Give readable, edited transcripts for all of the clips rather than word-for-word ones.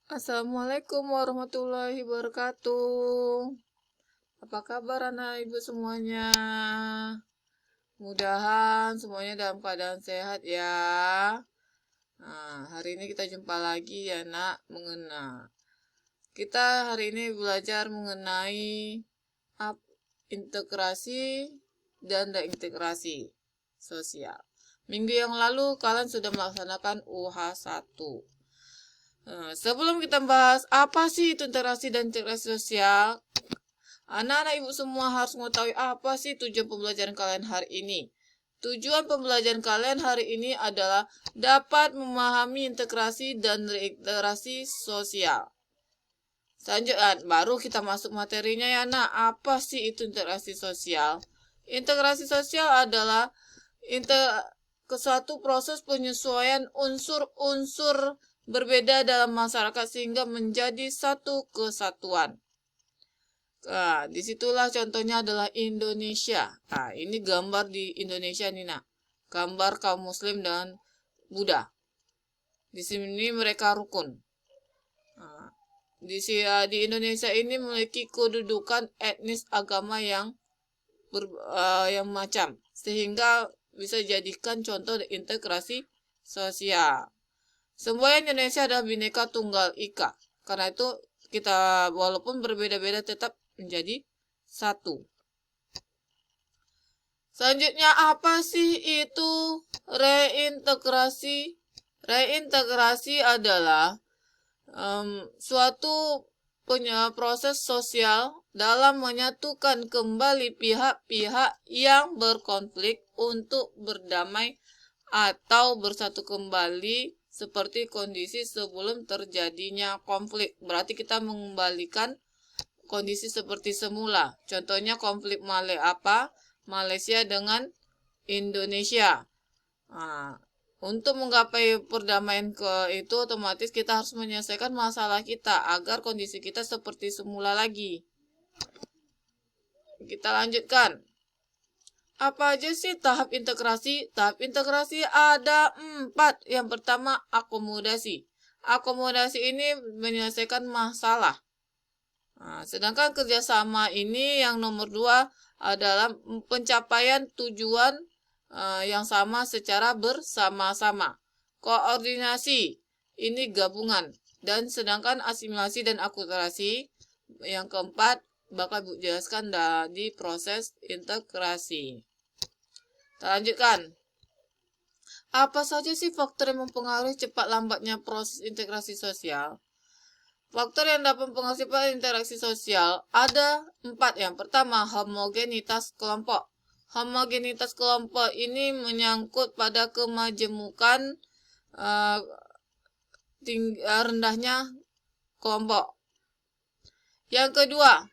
Assalamualaikum warahmatullahi wabarakatuh. Apa kabar anak ibu semuanya? Mudahan semuanya dalam keadaan sehat ya. Nah, hari ini kita jumpa lagi ya nak, kita hari ini belajar mengenai integrasi dan reintegrasi sosial. Minggu yang lalu kalian sudah melaksanakan UH1. Sebelum kita bahas apa sih itu interaksi dan integrasi sosial, anak-anak ibu semua harus mengetahui apa sih tujuan pembelajaran kalian hari ini. Tujuan pembelajaran kalian hari ini adalah dapat memahami integrasi dan reintegrasi sosial. Selanjutnya, baru kita masuk materinya ya nak. Apa sih itu integrasi sosial? Integrasi sosial adalah suatu proses penyesuaian unsur-unsur berbeda dalam masyarakat sehingga menjadi satu kesatuan. Nah, disitulah contohnya adalah Indonesia. Nah, ini gambar di Indonesia nih nak. Gambar kaum muslim dan Buddha. Di sini mereka rukun. Nah, di Indonesia ini memiliki kedudukan etnis agama yang macam, sehingga bisa dijadikan contoh integrasi sosial. Semua Indonesia adalah Bhinneka Tunggal Ika. Karena itu kita walaupun berbeda-beda tetap menjadi satu. Selanjutnya apa sih itu reintegrasi? Reintegrasi adalah suatu proses sosial dalam menyatukan kembali pihak-pihak yang berkonflik untuk berdamai atau bersatu kembali seperti kondisi sebelum terjadinya konflik. Berarti kita mengembalikan kondisi seperti semula. Contohnya konflik Malaysia dengan Indonesia. Nah, untuk menggapai perdamaian itu otomatis kita harus menyelesaikan masalah kita agar kondisi kita seperti semula lagi. Kita lanjutkan. Apa aja sih tahap integrasi? Tahap integrasi ada 4. Yang pertama, akomodasi. Akomodasi ini menyelesaikan masalah. Nah, sedangkan kerjasama ini yang nomor 2 adalah pencapaian tujuan yang sama secara bersama-sama. Koordinasi ini gabungan. Dan sedangkan asimilasi dan akulturasi yang keempat bakal Ibu jelaskan di proses integrasi. Kita lanjutkan. Apa saja sih faktor yang mempengaruhi cepat lambatnya proses integrasi sosial? Faktor yang dapat mempengaruhi cepat interaksi sosial ada 4. Yang pertama, homogenitas kelompok. Homogenitas kelompok ini menyangkut pada kemajemukan rendahnya kelompok. Yang kedua,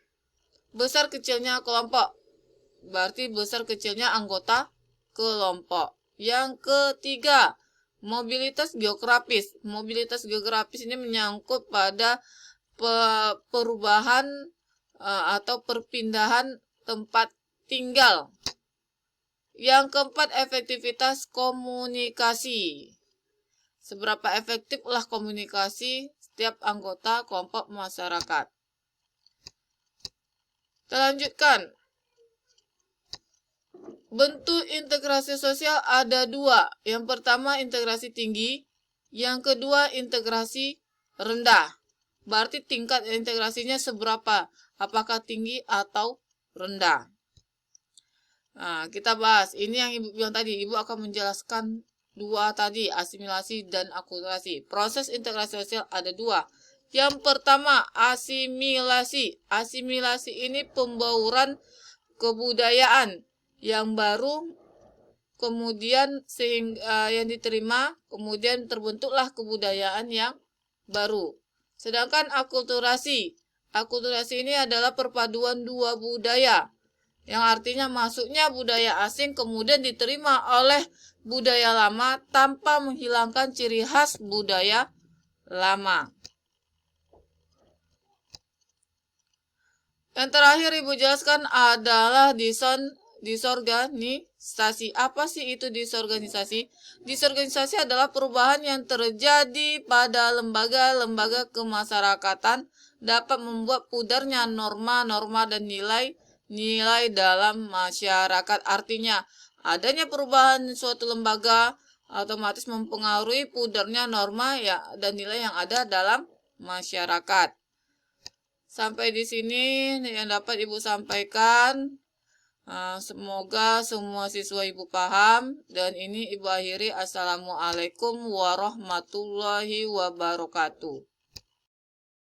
besar kecilnya kelompok. Berarti besar kecilnya anggota kelompok. Yang ketiga, mobilitas geografis. Mobilitas geografis ini menyangkut pada perubahan atau perpindahan tempat tinggal. Yang keempat, efektivitas komunikasi. Seberapa efektiflah komunikasi setiap anggota kelompok masyarakat. Kita lanjutkan. Bentuk integrasi sosial ada 2. Yang pertama integrasi tinggi, yang kedua integrasi rendah. Berarti tingkat integrasinya seberapa? Apakah tinggi atau rendah? Nah, kita bahas. Ini yang Ibu bilang tadi. Ibu akan menjelaskan 2 tadi, asimilasi dan akulturasi. Proses integrasi sosial ada 2. Yang pertama, asimilasi. Asimilasi ini pembauran kebudayaan yang baru, kemudian yang diterima, kemudian terbentuklah kebudayaan yang baru. Sedangkan akulturasi. Akulturasi ini adalah perpaduan 2 budaya. Yang artinya masuknya budaya asing kemudian diterima oleh budaya lama tanpa menghilangkan ciri khas budaya lama. Yang terakhir Ibu jelaskan adalah disorganisasi. Apa sih itu disorganisasi? Disorganisasi adalah perubahan yang terjadi pada lembaga-lembaga kemasyarakatan dapat membuat pudarnya norma-norma dan nilai-nilai dalam masyarakat. Artinya, adanya perubahan suatu lembaga otomatis mempengaruhi pudarnya norma ya dan nilai yang ada dalam masyarakat. Sampai di sini yang dapat Ibu sampaikan. Semoga semua siswa Ibu paham, dan ini Ibu akhiri. Assalamualaikum warahmatullahi wabarakatuh.